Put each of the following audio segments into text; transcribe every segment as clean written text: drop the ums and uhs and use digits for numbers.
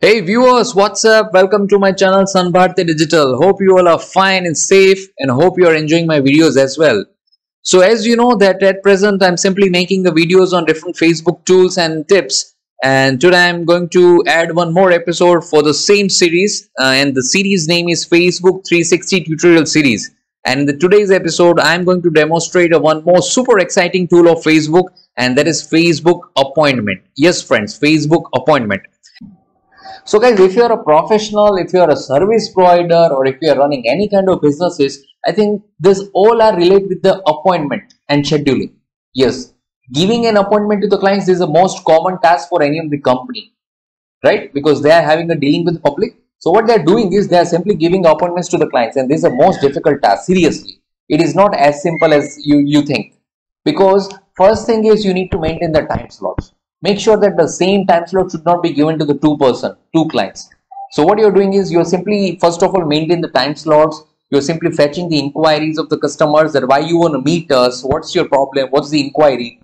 Hey viewers, what's up? Welcome to my channel Sun Bharti Digital. Hope you all are fine and safe and hope you are enjoying my videos as well. So as you know that at present I'm simply making the videos on different Facebook tools and tips, and today I'm going to add one more episode for the same series, and the series name is Facebook 360 tutorial series. And in today's episode I'm going to demonstrate one more super exciting tool of Facebook, and that is Facebook Appointment. Yes friends, Facebook Appointment. So guys, if you are a professional, if you are a service provider, or if you are running any kind of businesses, I think this all are related with the appointment and scheduling. Yes, giving an appointment to the clients is the most common task for any of the company, right? Because they are having a dealing with the public. So what they are doing is they are simply giving appointments to the clients, and this is the most difficult task. Seriously, it is not as simple as you think. Because first thing is you need to maintain the time slots. Make sure that the same time slot should not be given to the two clients. So what you're doing is you're simply, first of all, maintain the time slots. You're simply fetching the inquiries of the customers, that why you want to meet us, what's your problem, what's the inquiry.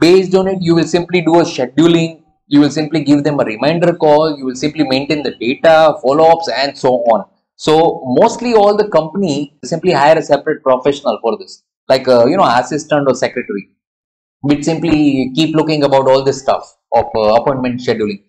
Based on it, you will simply do a scheduling. You will simply give them a reminder call. You will simply maintain the data, follow-ups, and so on. So mostly all the company simply hire a separate professional for this, like a assistant or secretary, which simply keep looking about all this stuff of appointment scheduling.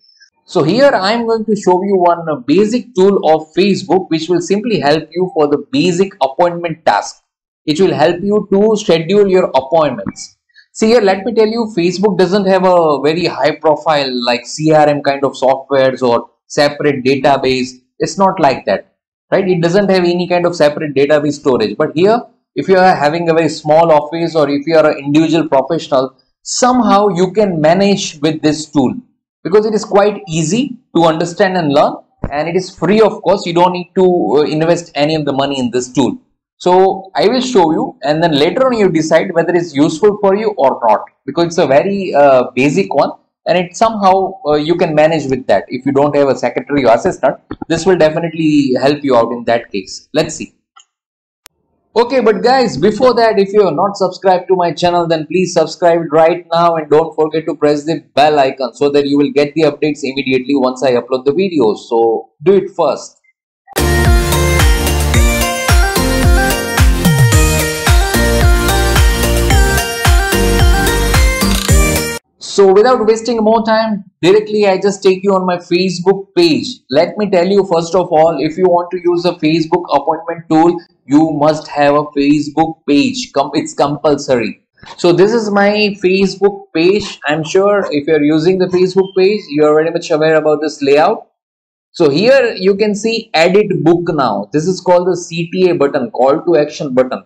So here I am going to show you one basic tool of Facebook which will simply help you for the basic appointment task. It will help you to schedule your appointments. See here, let me tell you, Facebook doesn't have a very high profile like CRM kind of softwares or separate database. It's not like that, right? It doesn't have any kind of separate database storage. But here, if you are having a very small office, or if you are an individual professional, somehow you can manage with this tool, because it is quite easy to understand and learn, and it is free, of course. You don't need to invest any of the money in this tool. So I will show you, and then later on you decide whether it's useful for you or not, because it's a very basic one, and it somehow you can manage with that. If you don't have a secretary or assistant, this will definitely help you out in that case. Let's see. Okay, but guys, before that, if you are not subscribed to my channel, then please subscribe right now, and don't forget to press the bell icon so that you will get the updates immediately once I upload the videos. So do it first. So without wasting more time, directly I just take you on my Facebook page. Let me tell you, first of all, if you want to use a Facebook appointment tool, you must have a Facebook page. It's compulsory. So this is my Facebook page. I'm sure if you're using the Facebook page, you're very much aware about this layout. So here you can see edit book now. This is called the CTA button, call to action button.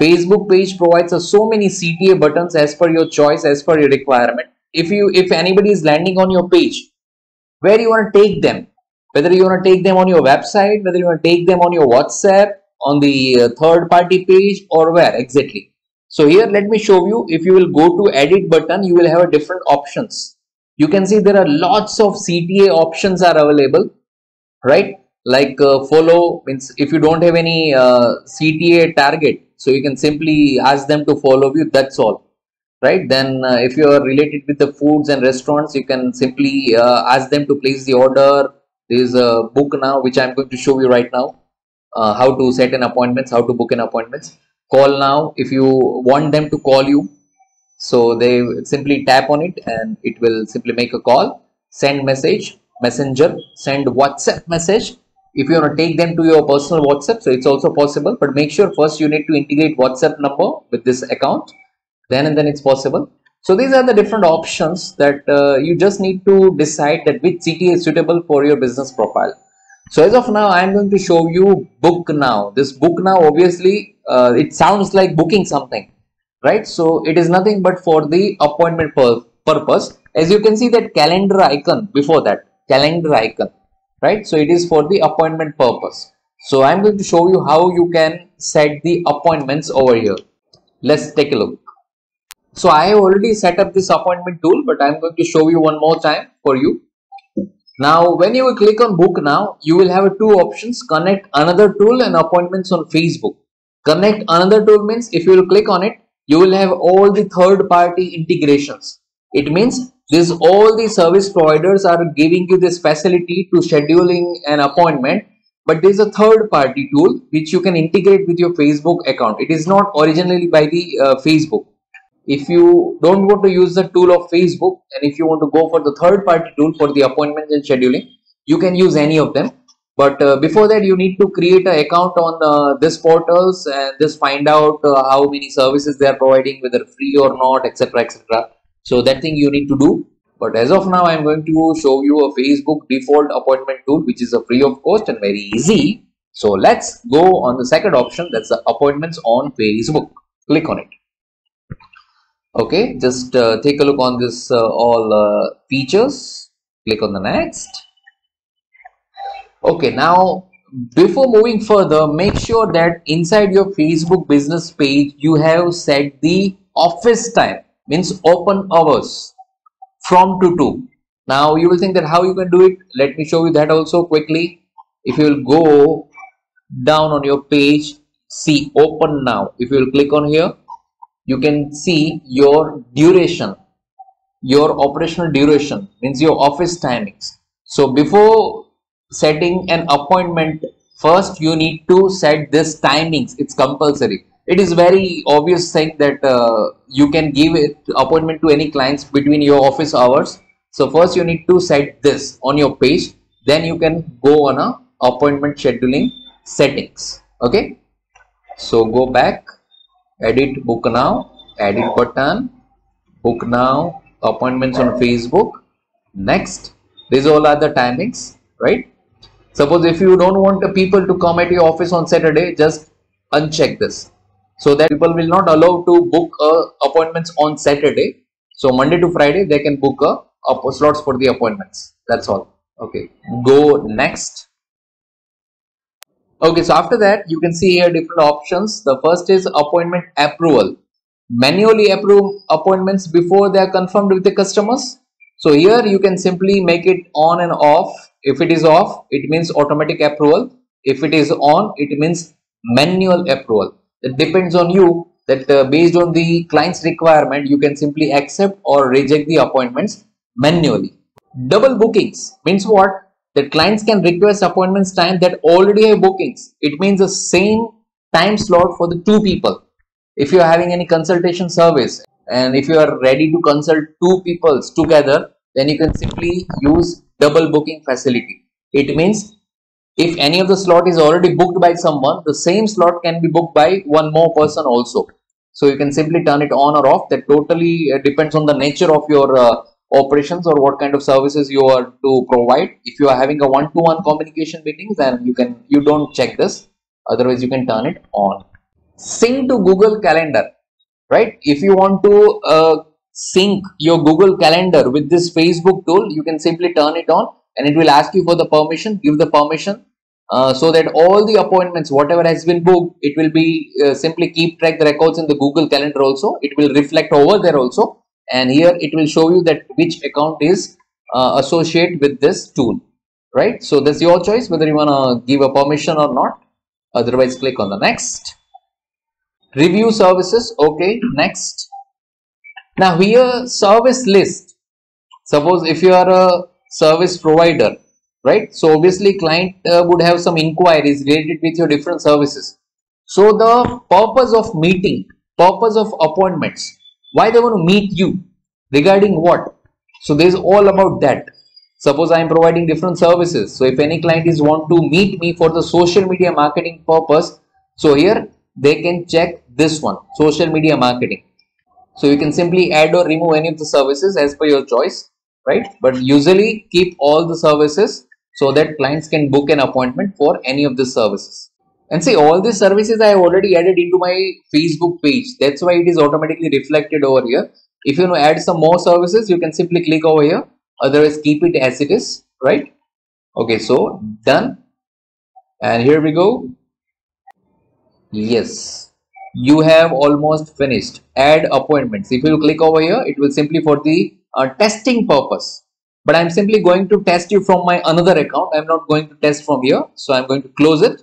Facebook page provides us so many CTA buttons as per your choice, as per your requirement. If anybody is landing on your page, where you want to take them, whether you want to take them on your website, whether you want to take them on your WhatsApp, on the third party page, or where exactly. So here let me show you. If you will go to edit button, you will have a different options. You can see there are lots of CTA options are available, right? Like follow means if you don't have any CTA target, so you can simply ask them to follow you, that's all, right? Then if you are related with the foods and restaurants, you can simply ask them to place the order. There is a book now which I'm going to show you right now, how to set an appointments, how to book an appointments. Call now, if you want them to call you, so they simply tap on it and it will simply make a call. Send message, messenger, send WhatsApp message. If you want to take them to your personal WhatsApp, so it's also possible, but make sure first you need to integrate WhatsApp number with this account, then it's possible. So these are the different options that you just need to decide that which CTA is suitable for your business profile. So as of now, I am going to show you book now. This book now, obviously, it sounds like booking something, right? So it is nothing but for the appointment purpose. As you can see that calendar icon before that, calendar icon. Right, so it is for the appointment purpose. So I'm going to show you how you can set the appointments over here. Let's take a look. So I have already set up this appointment tool, but I'm going to show you one more time for you. Now when you will click on book now, you will have two options: connect another tool and appointments on Facebook. Connect another tool means if you will click on it, you will have all the third party integrations. It means This all the service providers are giving you this facility to scheduling an appointment, but there is a third party tool which you can integrate with your Facebook account. It is not originally by the Facebook. If you don't want to use the tool of Facebook, and if you want to go for the third party tool for the appointment and scheduling, you can use any of them. But before that, you need to create an account on this portals and just find out how many services they are providing, whether free or not, etc, etc. So that thing you need to do. But as of now, I'm going to show you a Facebook default appointment tool, which is a free of cost and very easy. So let's go on the second option, that's the appointments on Facebook. Click on it. Okay, just take a look on this all features. Click on the next. Okay, now before moving further, make sure that inside your Facebook business page you have set the office time, means open hours from 2. Now you will think that how you can do it. Let me show you that also quickly. If you will go down on your page, see open now. If you will click on here, you can see your duration, your operational duration, means your office timings. So before setting an appointment, first you need to set this timings. It's compulsory. It is very obvious thing that you can give it appointment to any clients between your office hours. So first you need to set this on your page, then you can go on a appointment scheduling settings. Okay, so go back, edit book now, edit button, book now, appointments on Facebook. Next, these all are the timings, right? Suppose if you don't want the people to come at your office on Saturday, just uncheck this, so that people will not allow to book appointments on Saturday. So Monday to Friday they can book slots for the appointments. That's all. Okay, go next. Okay, so after that you can see here different options. The first is appointment approval. Manually approve appointments before they are confirmed with the customers. So here you can simply make it on and off. If it is off, it means automatic approval. If it is on, it means manual approval. It depends on you, that based on the client's requirement, you can simply accept or reject the appointments manually. Double bookings means what? That clients can request appointments time that already have bookings. It means the same time slot for the 2 people. If you are having any consultation service and if you are ready to consult 2 people together, then you can simply use double booking facility. It means if any of the slot is already booked by someone, the same slot can be booked by one more person also. So you can simply turn it on or off. That totally depends on the nature of your operations or what kind of services you are to provide. If you are having a one-to-one communication meetings, then you don't check this. Otherwise, you can turn it on. Sync to Google Calendar, right? If you want to sync your Google Calendar with this Facebook tool, you can simply turn it on and it will ask you for the permission. Give the permission so that all the appointments, whatever has been booked, it will be simply keep track the records in the Google Calendar also. It will reflect over there also, and here it will show you that which account is associated with this tool, right? So that's your choice whether you want to give a permission or not. Otherwise, click on the next. Review services. Okay, next. Now here service list. Suppose if you are a service provider, right? So obviously client would have some inquiries related with your different services. So the purpose of meeting, purpose of appointments, why they want to meet you, regarding what? So this is all about that. Suppose I am providing different services. So if any client is want to meet me for the social media marketing purpose, so here they can check this one, social media marketing. So you can simply add or remove any of the services as per your choice, right? But usually keep all the services so that clients can book an appointment for any of the services. And see, all these services I have already added into my Facebook page. That's why it is automatically reflected over here. If you want to add some more services, you can simply click over here. Otherwise, keep it as it is, right? Okay, so done. And here we go. Yes, you have almost finished. Add appointments. If you click over here, it will simply for the testing purpose. But I'm simply going to test you from my another account. I'm not going to test from here. So I'm going to close it.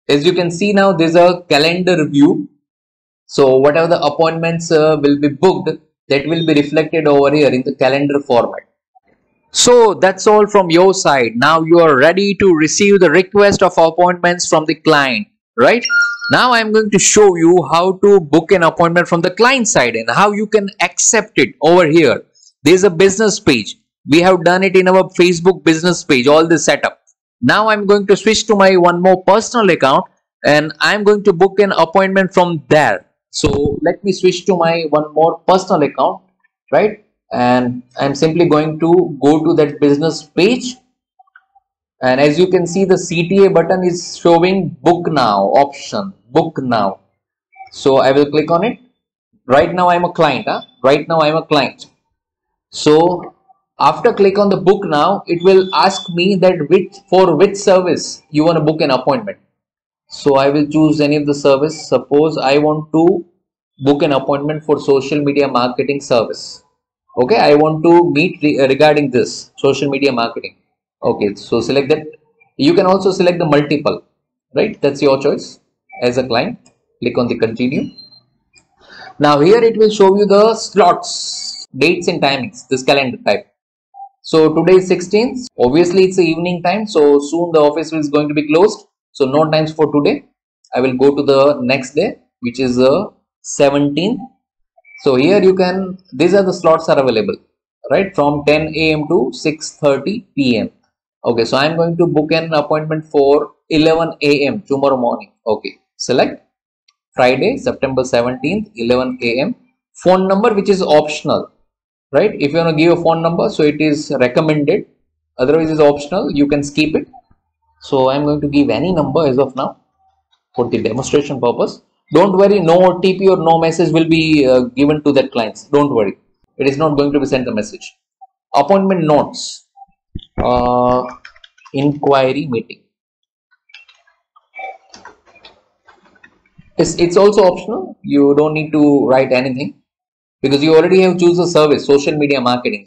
As you can see now, there's a calendar view. So whatever the appointments will be booked, that will be reflected over here in the calendar format. So that's all from your side. Now you are ready to receive the request of appointments from the client, right? Now I'm going to show you how to book an appointment from the client side and how you can accept it over here. There's a business page. We have done it in our Facebook business page, all this setup. Now I'm going to switch to my one more personal account and I'm going to book an appointment from there. So let me switch to my one more personal account, right? And I'm simply going to go to that business page, and as you can see the CTA button is showing book now option, book now. So I will click on it. Right now I'm a client, right now I'm a client. So after click on the book now, it will ask me that for which service you want to book an appointment. So I will choose any of the service. Suppose I want to book an appointment for social media marketing service. Okay, I want to meet regarding this social media marketing. Okay, so select that. You can also select the multiple, right? That's your choice as a client. Click on the continue. Now here it will show you the slots, dates and timings, this calendar type. So today is 16th. Obviously it's the evening time, so soon the office is going to be closed. So no times for today. I will go to the next day, which is the 17th. So here you can, these are the slots are available, right, from 10 a.m. to 6:30 p.m. Okay, so I'm going to book an appointment for 11 a.m. tomorrow morning. Okay, select Friday, September 17th, 11 a.m. Phone number, which is optional, right? If you want to give a phone number, so it is recommended. Otherwise, it's optional. You can skip it. So I'm going to give any number as of now for the demonstration purpose. Don't worry, no OTP or no message will be given to that clients. Don't worry, it is not going to be sent a message. Appointment notes, inquiry meeting. It's also optional. You don't need to write anything because you already have choose a service, social media marketing.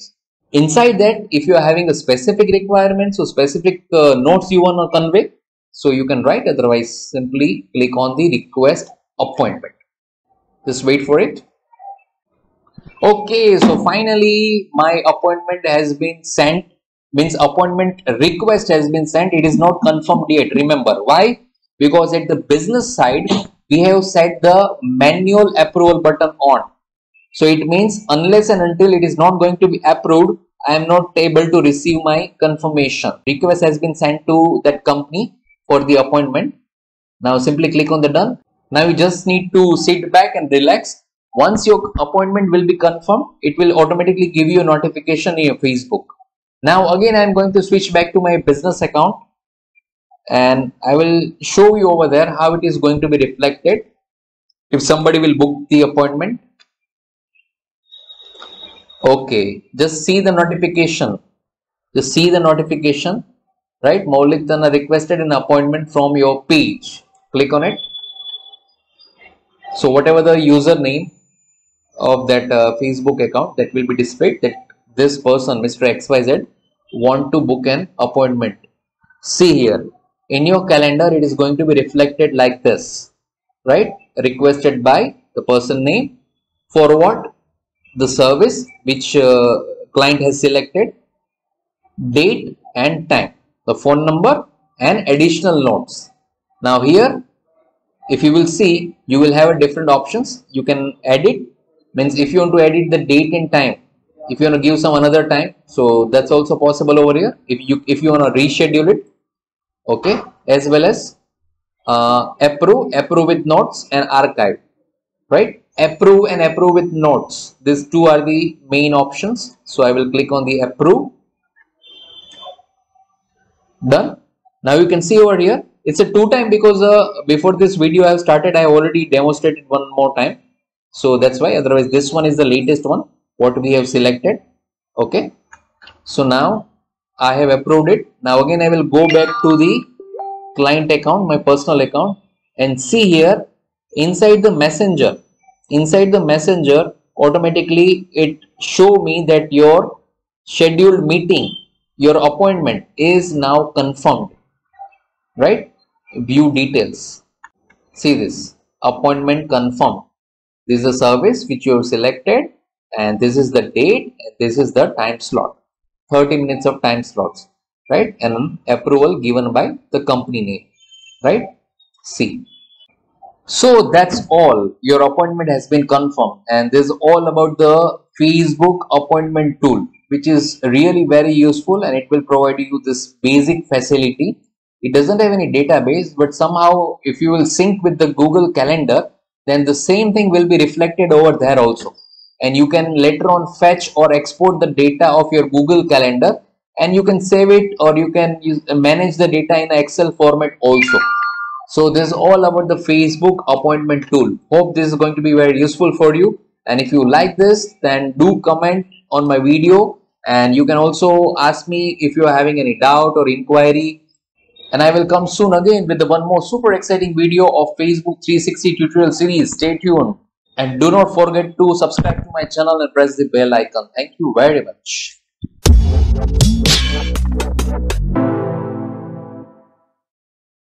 Inside that, if you are having a specific requirements or specific notes you want to convey, so you can write. Otherwise, simply click on the request appointment. Just wait for it. Okay, so finally my appointment has been sent, means appointment request has been sent. It is not confirmed yet. Remember why? Because at the business side we have set the manual approval button on. So it means unless and until it is not going to be approved, I am not able to receive my confirmation. Request has been sent to that company for the appointment. Now simply click on the done. Now you just need to sit back and relax. Once your appointment will be confirmed, it will automatically give you a notification in your Facebook. Now again I am going to switch back to my business account and I will show you over there how it is going to be reflected if somebody will book the appointment. Okay, just see the notification. Just see the notification, right? Maulik Tanna requested an appointment from your page. Click on it. So whatever the username of that Facebook account, that will be displayed, that this person, Mr. XYZ, want to book an appointment. See here in your calendar, it is going to be reflected like this, right? Requested by the person name, for what, the service which client has selected, date and time, the phone number and additional notes. Now here if you will see, you will have a different options. You can edit, means if you want to edit the date and time, if you want to give some another time, so that's also possible over here. If you want to reschedule it, okay, as well as approve with notes and archive, right? Approve and approve with notes, these two are the main options. So I will click on the approve. Done. Now you can see over here it's a two time because before this video I have started, I already demonstrated one more time, so that's why. Otherwise this one is the latest one what we have selected. Okay, so now I have approved it. Now again I will go back to the client account, my personal account, and see here inside the messenger, automatically it show me that your scheduled meeting, your appointment is now confirmed, right? View details. See this, appointment confirmed. This is a service which you have selected and this is the date, and this is the time slot, 30 minutes of time slots, right? And approval given by the company name, right? See. So that's all. Your appointment has been confirmed, and this is all about the Facebook appointment tool, which is really very useful, and it will provide you this basic facility. It doesn't have any database, but somehow if you will sync with the Google Calendar, then the same thing will be reflected over there also. And you can later on fetch or export the data of your Google Calendar, and you can save it, or you can manage the data in Excel format also. So this is all about the Facebook appointment tool. Hope this is going to be very useful for you. And if you like this, then do comment on my video. And you can also ask me if you are having any doubt or inquiry. And I will come soon again with the one more super exciting video of Facebook 360 tutorial series. Stay tuned. And do not forget to subscribe to my channel and press the bell icon. Thank you very much.